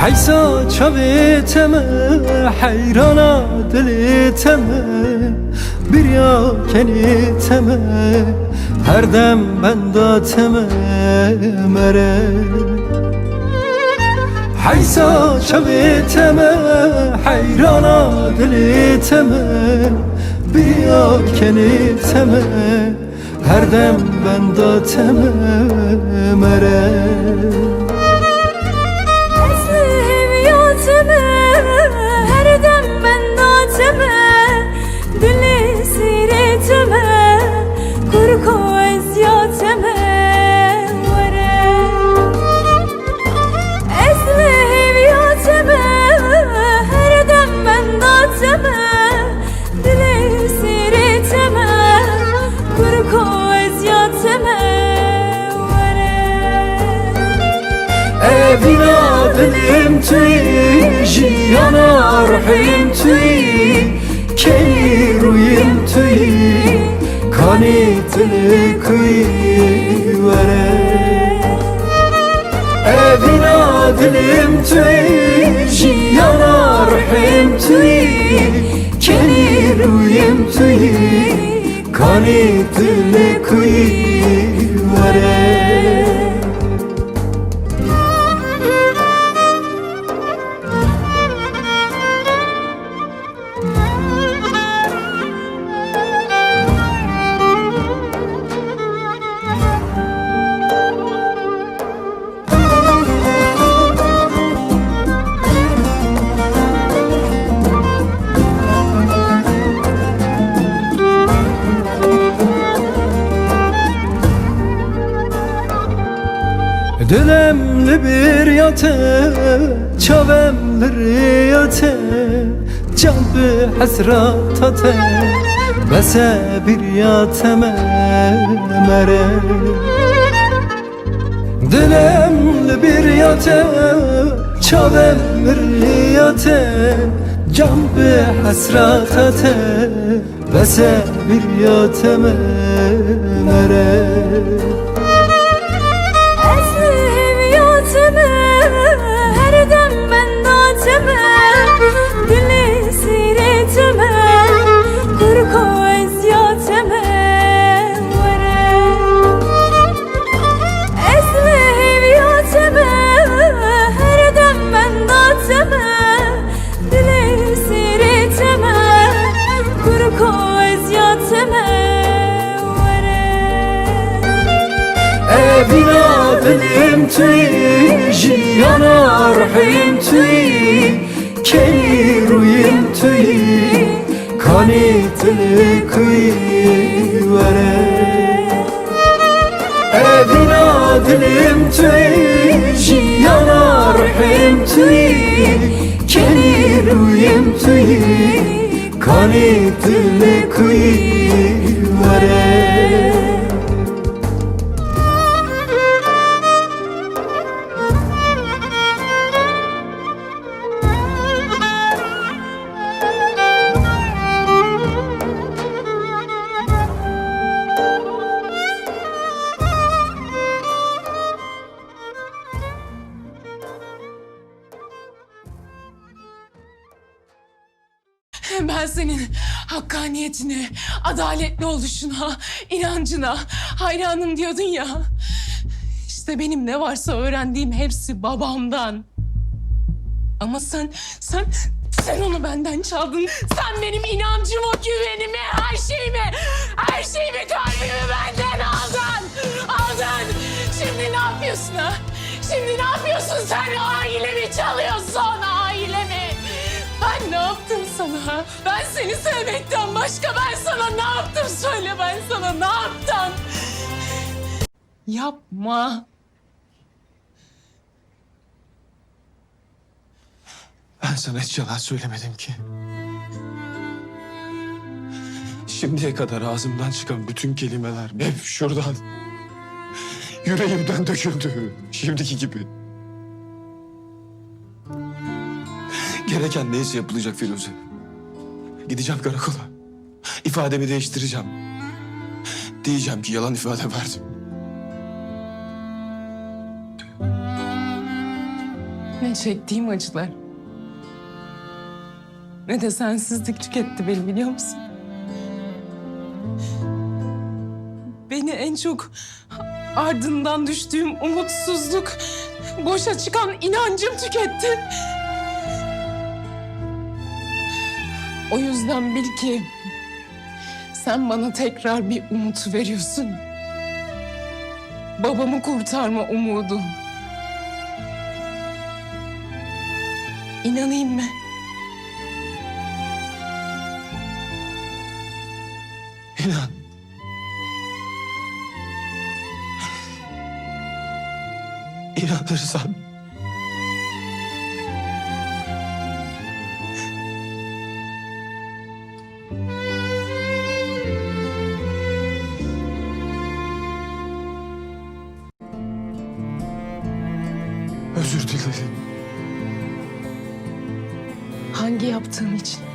حیسا چاویتمه حیرانا دلیتمه بریا کنیتمه هر دم بنداتمه مره حیسا چاویتمه حیرانا دلیتمه بریا کنیتمه هر دم بنداتمه مره her dem bendoteme dili sireteme kurko eziyateme vare esme heviyateme her dem bendoteme dili sireteme kurko eziyateme vare evina dilim tüy jiyana ruhim tüy keli ruyim tüy kanitli kuy vere evina dilim tüy jiyana ruhim tüy keli ruyim tüy kanitli kuy vere Dilemli bir yate, çavemli riyate Can bir hasrat ate, bese bir yateme mere Dilemli bir yate, çavemli riyate Can bir hasrat ate, bese bir yateme mere her dem bendoteme dili sireteme kurko eziyateme vare esme heviyateme her dem bendoteme dili sireteme kurko eziyateme evina dilim tüy jiyana ruhim tüy keli ruyim tüy kanitli kuy vere evina dilim tüy jiyana ruhim tüy keli ruyim tüy kanitli kuy vere Ben senin hakkaniyetine, adaletli oluşuna, inancına hayranım diyordun ya. İşte benim ne varsa öğrendiğim hepsi babamdan. Ama sen onu benden çaldın. Sen benim inancımı, güvenimi, her şeyimi, kalbimi benden aldın. Aldın. Şimdi ne yapıyorsun ha? Şimdi ne yapıyorsun sen? Ailemi çalıyorsun, ailemi. Ben ne yaptım sana? Ben seni sevmekten başka ben sana ne yaptım? Söyle, ben sana ne yaptım? Yapma. Ben sana hiç yalan söylemedim ki. Şimdiye kadar ağzımdan çıkan bütün kelimeler hep şuradan. Yüreğimden döküldü. Şimdiki gibi. Gereken neyse yapılacak Firuze. Gideceğim karakola. İfademi değiştireceğim. Diyeceğim ki yalan ifade verdim. Ne çektiğim acılar, ne de sensizlik tüketti beni, biliyor musun? Beni en çok ardından düştüğüm umutsuzluk, boşa çıkan inancım tüketti. O yüzden bil ki sen bana tekrar bir umut veriyorsun. Babamı kurtarma umudu. İnanayım mı? İnan. İnanırsan özür dilerim. Hangi yaptığım için?